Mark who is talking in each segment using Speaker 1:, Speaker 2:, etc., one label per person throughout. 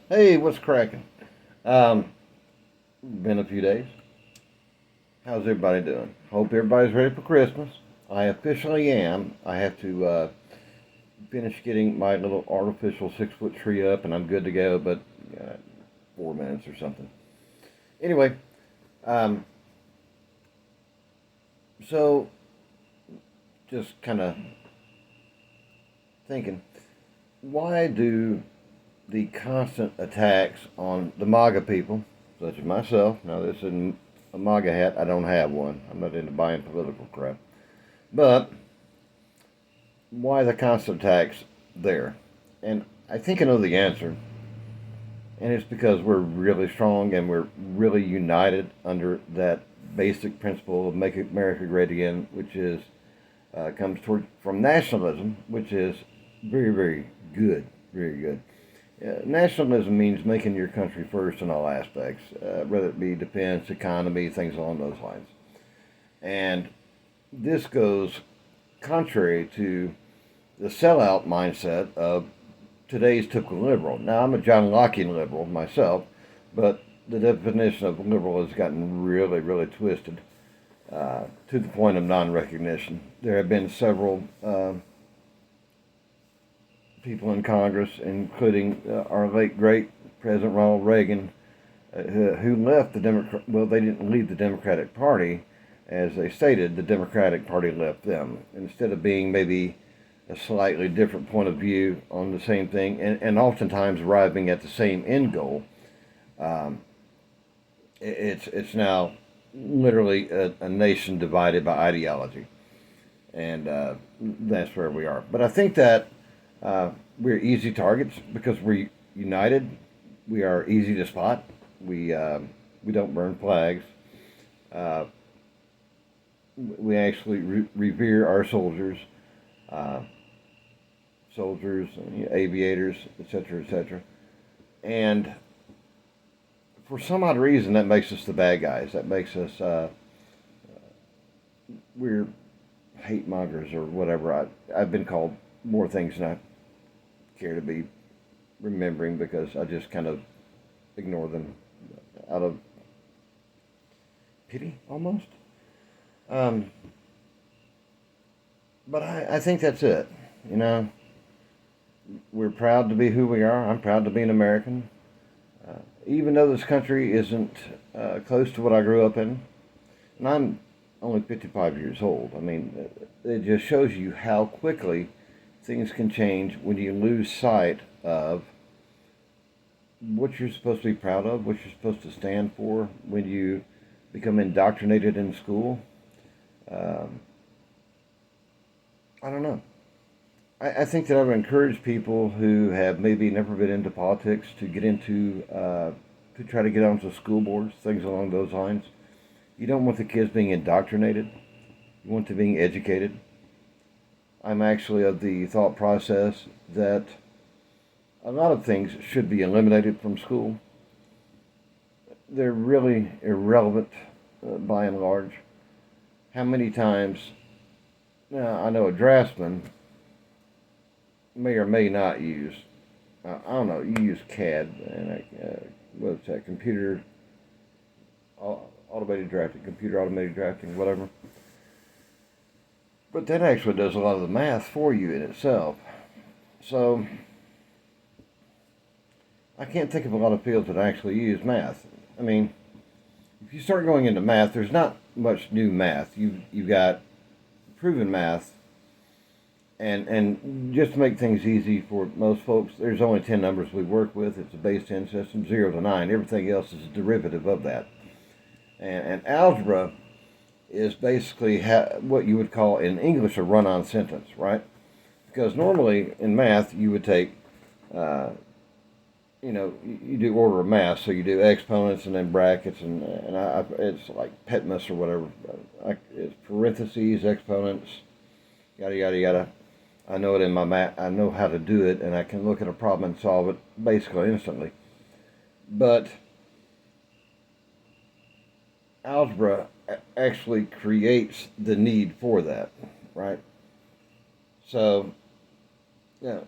Speaker 1: Hey, what's cracking? Um, been a few days. How's everybody doing? Hope everybody's ready for Christmas. I officially am. I have to finish getting my little artificial 6 foot tree up, and I'm good to go. But 4 minutes or something. Anyway, um, so just kind of thinking, why do the constant attacks on the MAGA people, such as myself? Now, this isn't a MAGA hat. I don't have one. I'm not into buying political crap. But why the constant attacks there? And I think I know the answer. And it's because we're really strong and we're really united under that basic principle of make America great again, which is comes from nationalism, which is very, very good, very good. Nationalism means making your country first in all aspects, whether it be defense, economy, things along those lines. And this goes contrary to the sellout mindset of today's typical liberal. Now, I'm a John Lockean liberal myself, but the definition of liberal has gotten really, really twisted to the point of non recognition. There have been several people in Congress, including our late great President Ronald Reagan, who left the Democrat. Well, they didn't leave the Democratic Party, as they stated. The Democratic Party left them. Instead of being maybe a slightly different point of view on the same thing, and oftentimes arriving at the same end goal, um, it's now literally a nation divided by ideology, and that's where we are. But I think that we're easy targets because we're united. We are easy to spot. We don't burn flags. Uh, we actually revere our soldiers, uh, aviators, etc., etc. And for some odd reason, that makes us the bad guys. That makes us we're hate mongers or whatever. I've been called more things than I care to be remembering because I just kind of ignore them out of pity almost. Um, but I think that's it. You know, we're proud to be who we are. I'm proud to be an American. Even though this country isn't close to what I grew up in, and I'm only 55 years old. I mean, it just shows you how quickly things can change when you lose sight of what you're supposed to be proud of, what you're supposed to stand for, when you become indoctrinated in school. Um, I don't know. I think that I would encourage people who have maybe never been into politics to get into, to try to get onto school boards, things along those lines. You don't want the kids being indoctrinated. You want them being educated. I'm actually of the thought process that a lot of things should be eliminated from school. They're really irrelevant by and large. How many times, now I know a draftsman may or may not use, I don't know, you use CAD, and what's that, automated drafting, computer automated drafting, whatever. But that actually does a lot of the math for you in itself. So I can't think of a lot of fields that actually use math. I mean, if you start going into math, there's not much new math. You've got proven math, and just to make things easy for most folks, there's only 10 numbers we work with. It's a base 10 system, 0 to 9. Everything else is a derivative of that. And algebra is basically what you would call in English a run-on sentence, right? Because normally in math you would take, uh, you do order of math, so you do exponents and then brackets, and it's like Petmus or whatever. It's parentheses, exponents, yada yada yada. I know it in my math. I know how to do it, and I can look at a problem and solve it basically instantly. But algebra actually creates the need for that, right? So, yeah,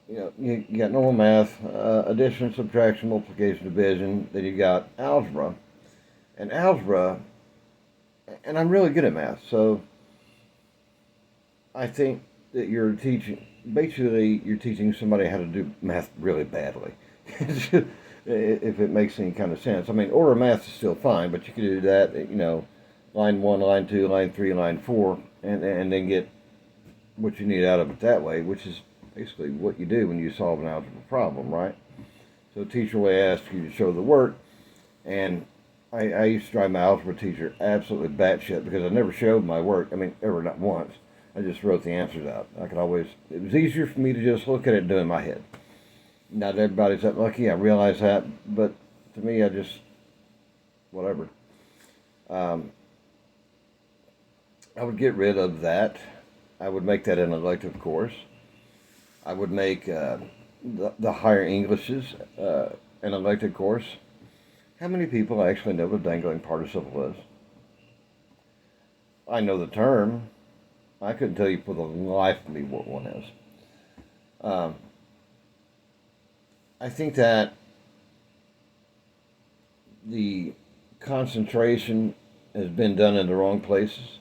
Speaker 1: you got normal math, addition, subtraction, multiplication, division. Then you got algebra, and algebra. And I'm really good at math, so I think that you're teaching. Basically, you're teaching somebody how to do math really badly. If it makes any kind of sense. I mean, order of math is still fine, but you can do that. Line 1, line 2, line 3, line 4, and then get what you need out of it that way, which is basically what you do when you solve an algebra problem, right? So the teacher will ask you to show the work, and I used to drive my algebra teacher absolutely batshit because I never showed my work. I mean, ever, not once. I just wrote the answers out. It was easier for me to just look at it and do it in my head. Not everybody's that lucky, I realize that, but to me, whatever. I would get rid of that. I would make that an elective course. I would make the higher Englishes an elective course. How many people actually know what a dangling participle is? I know the term. I couldn't tell you for the life of me what one is. I think that the concentration has been done in the wrong places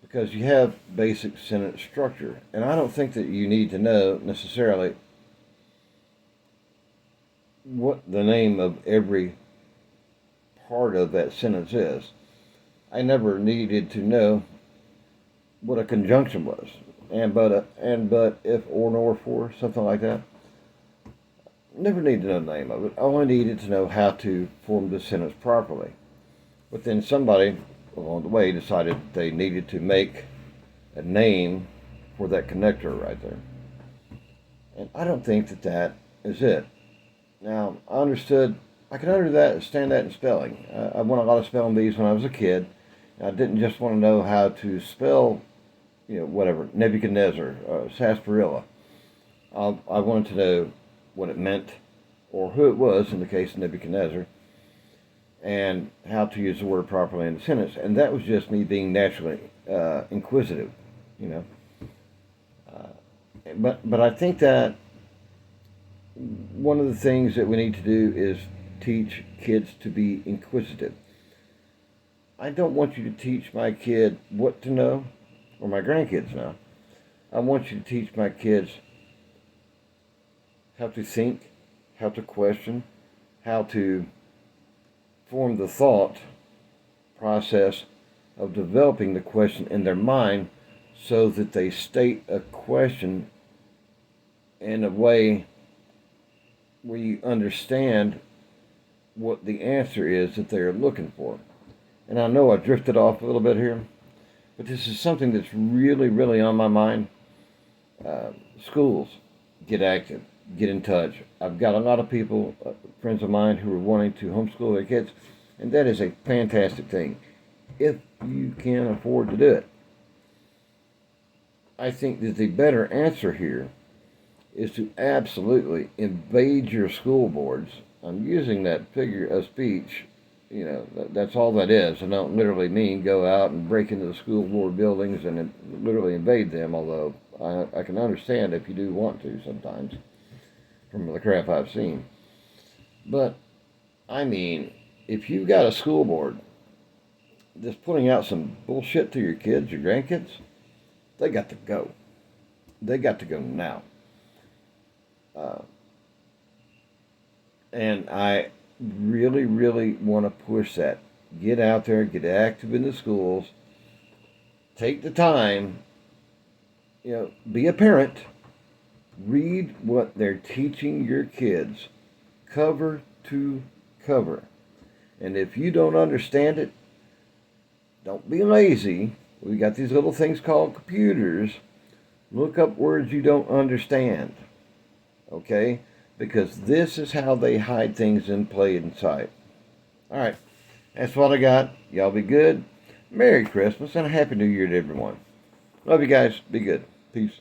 Speaker 1: because you have basic sentence structure. And I don't think that you need to know necessarily what the name of every part of that sentence is. I never needed to know what a conjunction was, and but, if, or, nor, for, something like that. Never needed to know the name of it. I only needed to know how to form the sentence properly. But then somebody along the way decided they needed to make a name for that connector right there. And I don't think that that is it. Now, I can understand that in spelling. I won a lot of spelling bees when I was a kid. I didn't just want to know how to spell, whatever, Nebuchadnezzar, sarsaparilla. I wanted to know what it meant, or who it was in the case of Nebuchadnezzar, and how to use the word properly in the sentence. And that was just me being naturally inquisitive, But I think that one of the things that we need to do is teach kids to be inquisitive. I don't want you to teach my kid what to know, or my grandkids now. I want you to teach my kids how to think, how to question, how to form the thought process of developing the question in their mind so that they state a question in a way where you understand what the answer is that they're looking for. And I know I drifted off a little bit here, but this is something that's really, really on my mind. Schools, get active, get in touch. I've got a lot of people, friends of mine, who are wanting to homeschool their kids, and that is a fantastic thing, if you can afford to do it. I think that the better answer here is to absolutely invade your school boards. I'm using that figure of speech, that's all that is. I don't literally mean go out and break into the school board buildings and literally invade them, although I can understand if you do want to sometimes, from the crap I've seen. But, I mean, if you've got a school board that's putting out some bullshit to your kids, your grandkids, they got to go. They got to go now. And I really, really want to push that. Get out there, get active in the schools, take the time, be a parent, read what they're teaching your kids, cover to cover. And if you don't understand it, don't be lazy. We got these little things called computers. Look up words you don't understand. Okay? Because this is how they hide things in plain sight. Alright, that's what I got. Y'all be good. Merry Christmas and a Happy New Year to everyone. Love you guys. Be good. Peace.